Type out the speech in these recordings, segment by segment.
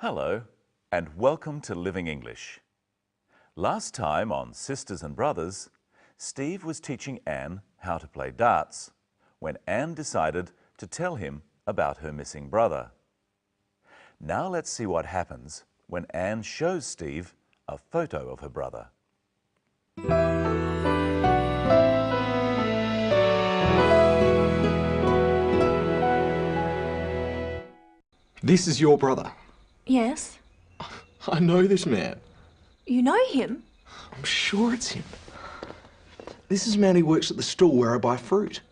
Hello and welcome to Living English. Last time on Sisters and Brothers, Steve was teaching Anne how to play darts when Anne decided to tell him about her missing brother. Now let's see what happens when Anne shows Steve a photo of her brother. This is your brother. Yes. I know this man. You know him? I'm sure it's him. This is a man who works at the store where I buy fruit.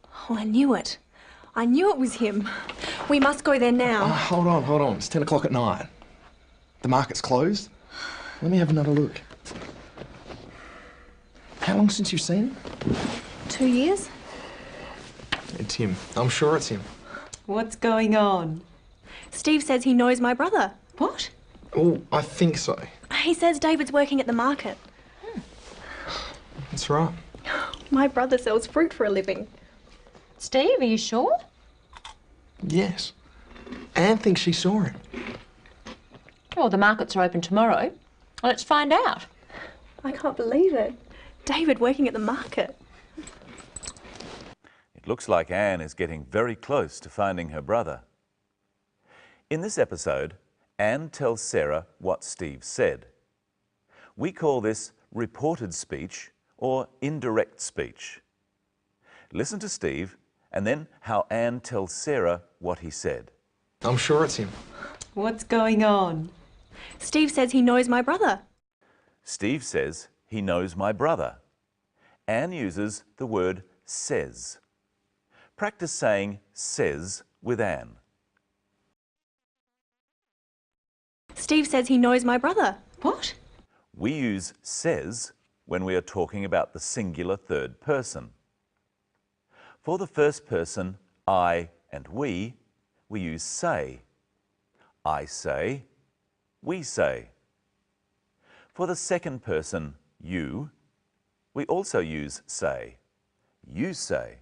Oh, I knew it. I knew it was him. We must go there now. Hold on. It's 10 o'clock at night. The market's closed. Let me have another look. How long since you've seen him? 2 years? It's him. I'm sure it's him. What's going on? Steve says he knows my brother. What? Oh, I think so. He says David's working at the market. That's right. My brother sells fruit for a living. Steve, are you sure? Yes. Anne thinks she saw him. Well, the markets are open tomorrow. Let's find out. I can't believe it. David working at the market. It looks like Anne is getting very close to finding her brother. In this episode, Anne tells Sarah what Steve said. We call this reported speech or indirect speech. Listen to Steve and then how Anne tells Sarah what he said. I'm sure it's him. What's going on? Steve says he knows my brother. Steve says he knows my brother. Anne uses the word says. Practice saying says with Anne. Steve says he knows my brother. What? We use says when we are talking about the singular third person. For the first person, I and we use say. I say, we say. For the second person, you, we also use say. You say.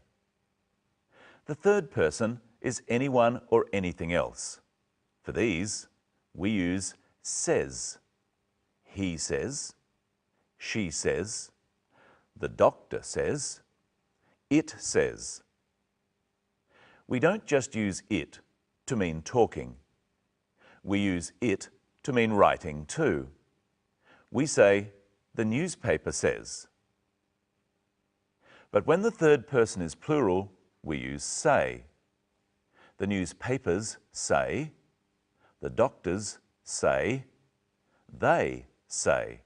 The third person is anyone or anything else. For these, we use says. He says, she says, the doctor says, it says. We don't just use it to mean talking. We use it to mean writing too. We say, the newspaper says. But when the third person is plural, we use say. The newspapers say, the doctors say, they say.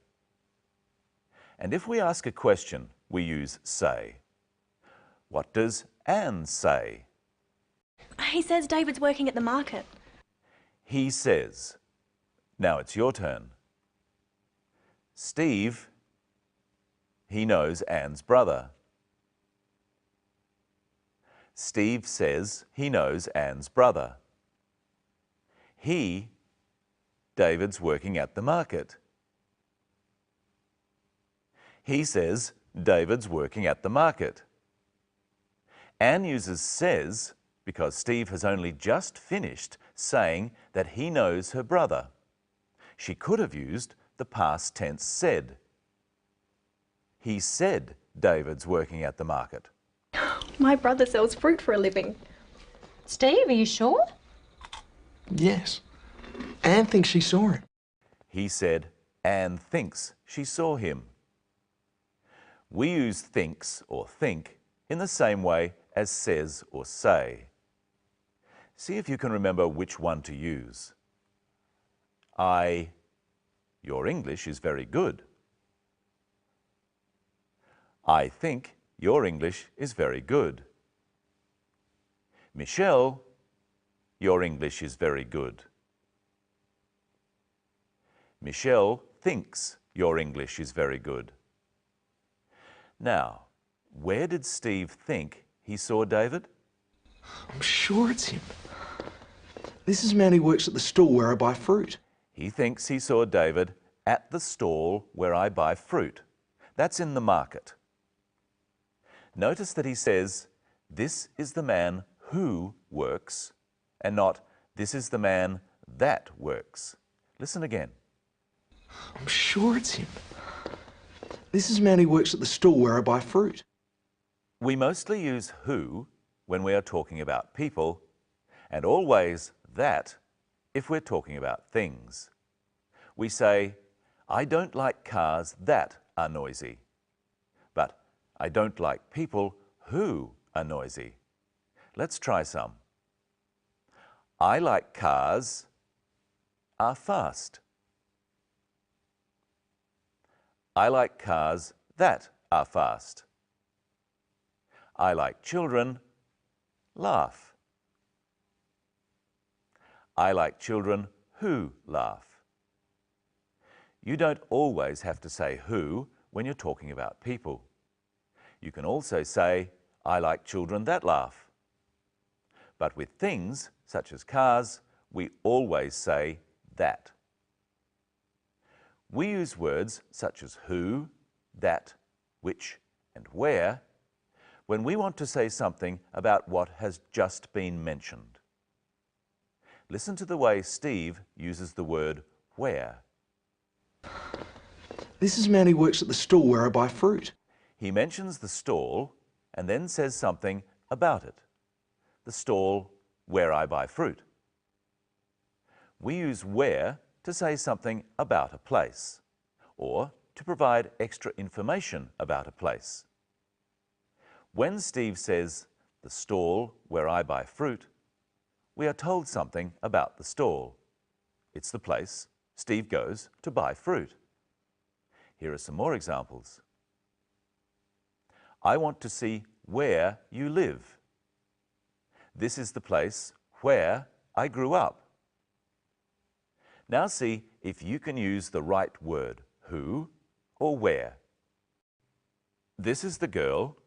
And if we ask a question, we use say. What does Anne say? He says David's working at the market. He says. Now it's your turn. Steve, he knows Anne's brother. Steve says he knows Anne's brother. He, David's working at the market. He says David's working at the market. Anne uses says because Steve has only just finished saying that he knows her brother. She could have used the past tense said. He said David's working at the market. My brother sells fruit for a living. Steve, are you sure? Yes. Anne thinks she saw him. He said Anne thinks she saw him. We use thinks or think in the same way as says or say. See if you can remember which one to use. Your English is very good. I think your English is very good. Michelle, your English is very good. Michelle thinks your English is very good. Now, where did Steve think he saw David? I'm sure it's him. This is a man who works at the store where I buy fruit. He thinks he saw David at the stall where I buy fruit. That's in the market. Notice that he says, this is the man who works, and not, this is the man that works. Listen again. I'm sure it's him. This is a man who works at the store where I buy fruit. We mostly use who when we are talking about people, and always that if we're talking about things. We say, I don't like cars that are noisy, but I don't like people who are noisy. Let's try some. I like cars are fast. I like cars that are fast. I like children laugh. I like children who laugh. You don't always have to say who when you're talking about people. You can also say, I like children that laugh. But with things, such as cars, we always say that. We use words such as who, that, which, and where when we want to say something about what has just been mentioned. Listen to the way Steve uses the word where. This is a man who works at the store where I buy fruit. He mentions the stall and then says something about it. The stall where I buy fruit. We use where to say something about a place, or to provide extra information about a place. When Steve says, the stall where I buy fruit, we are told something about the stall. It's the place Steve goes to buy fruit. Here are some more examples. I want to see where you live. This is the place where I grew up. Now see if you can use the right word, who or where. This is the girl.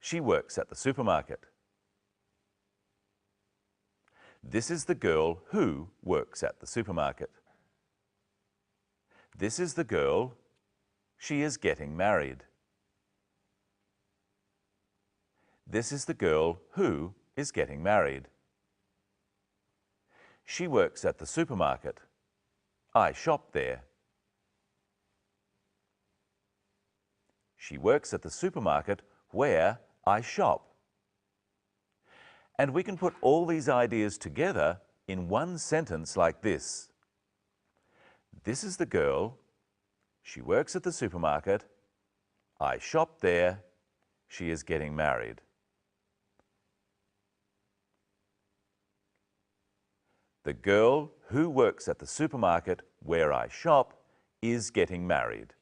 She works at the supermarket. This is the girl who works at the supermarket. This is the girl. She is getting married. This is the girl who is getting married. She works at the supermarket. I shop there. She works at the supermarket where I shop. And we can put all these ideas together in one sentence like this. This is the girl. She works at the supermarket. I shop there. She is getting married. The girl who works at the supermarket where I shop is getting married.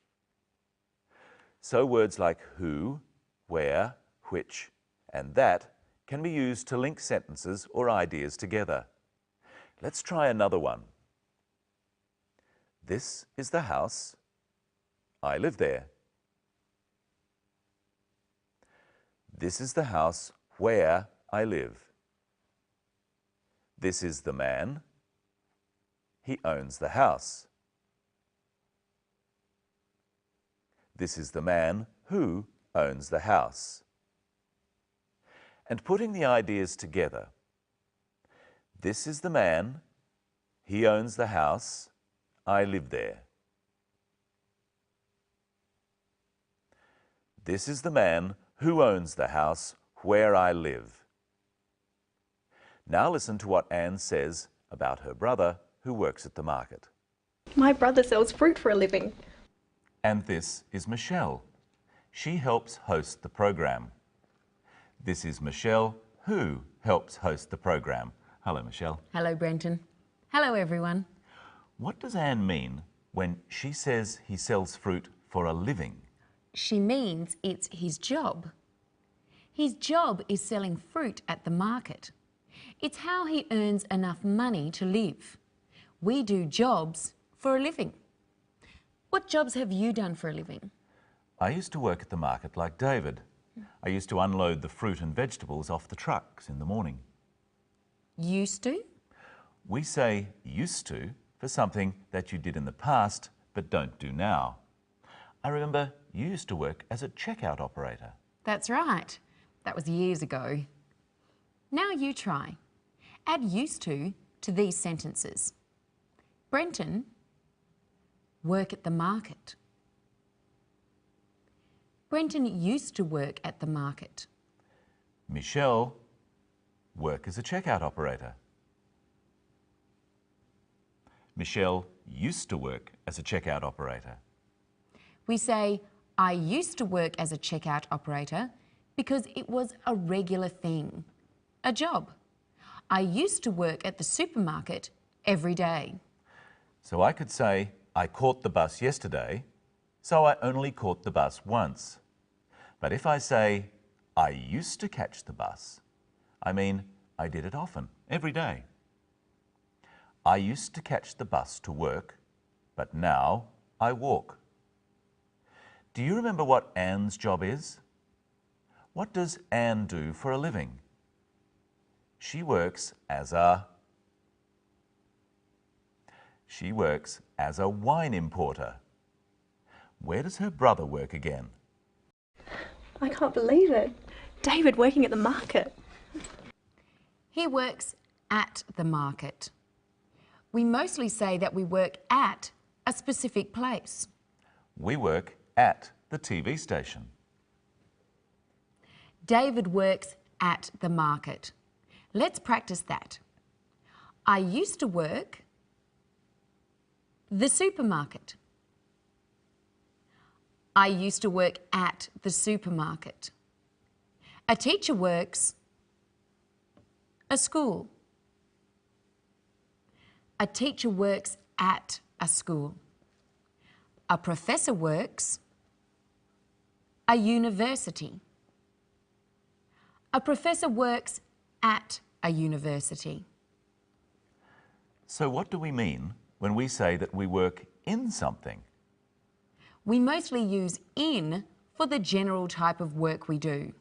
So words like who, where, which, and that can be used to link sentences or ideas together. Let's try another one. This is the house. I live there. This is the house where I live. This is the man. He owns the house. This is the man who owns the house. And putting the ideas together. This is the man. He owns the house. I live there. This is the man who owns the house where I live. Now listen to what Anne says about her brother who works at the market. My brother sells fruit for a living. And this is Michelle. She helps host the program. This is Michelle who helps host the program. Hello, Michelle. Hello, Brenton. Hello, everyone. What does Anne mean when she says he sells fruit for a living? She means it's his job. His job is selling fruit at the market. It's how he earns enough money to live. We do jobs for a living. What jobs have you done for a living? I used to work at the market like David. I used to unload the fruit and vegetables off the trucks in the morning. Used to? We say used to for something that you did in the past but don't do now. I remember you used to work as a checkout operator. That's right. That was years ago. Now you try. Add used to to these sentences. Brenton, work at the market. Brenton used to work at the market. Michelle, work as a checkout operator. Michelle used to work as a checkout operator. We say, I used to work as a checkout operator because it was a regular thing, a job. I used to work at the supermarket every day. So I could say, I caught the bus yesterday, so I only caught the bus once. But if I say, I used to catch the bus, I mean I did it often, every day. I used to catch the bus to work, but now I walk. Do you remember what Anne's job is? What does Anne do for a living? She works as a wine importer. Where does her brother work again? I can't believe it. David working at the market. He works at the market. We mostly say that we work at a specific place. We work at the TV station. David works at the market. Let's practice that. I used to work the supermarket. I used to work at the supermarket. A teacher works a school. A teacher works at a school. A professor works a university. A professor works at a university. So what do we mean when we say that we work in something? We mostly use in for the general type of work we do.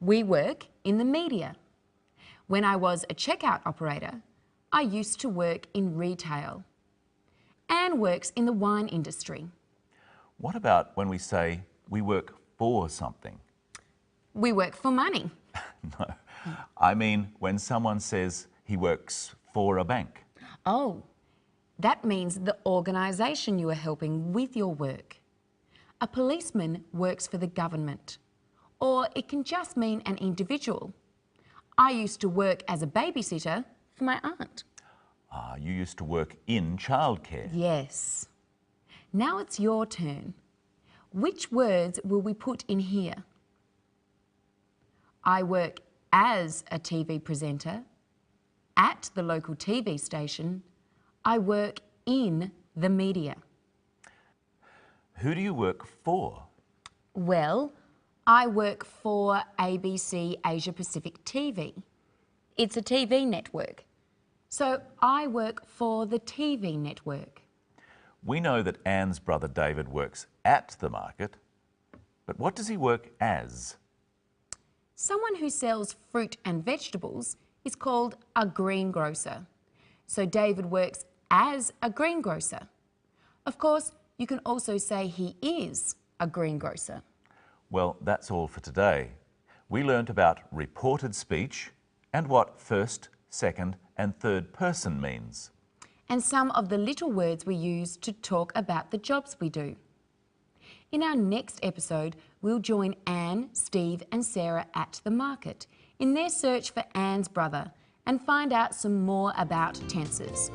We work in the media. When I was a checkout operator, I used to work in retail. Anne works in the wine industry. What about when we say we work for something? We work for money. No, I mean when someone says he works for a bank. Oh, that means the organisation you are helping with your work. A policeman works for the government. Or it can just mean an individual. I used to work as a babysitter for my aunt. You used to work in childcare. Yes. Now it's your turn. Which words will we put in here? I work as a TV presenter at the local TV station. I work in the media. Who do you work for? Well, I work for ABC Asia Pacific TV. It's a TV network. So I work for the TV network. We know that Anne's brother David works at the market, but what does he work as? Someone who sells fruit and vegetables is called a greengrocer. So David works as a greengrocer. Of course, you can also say he is a greengrocer. Well, that's all for today. We learnt about reported speech and what first, second and third person means. And some of the little words we use to talk about the jobs we do. In our next episode, we'll join Anne, Steve and Sarah at the market in their search for Anne's brother and find out some more about tenses.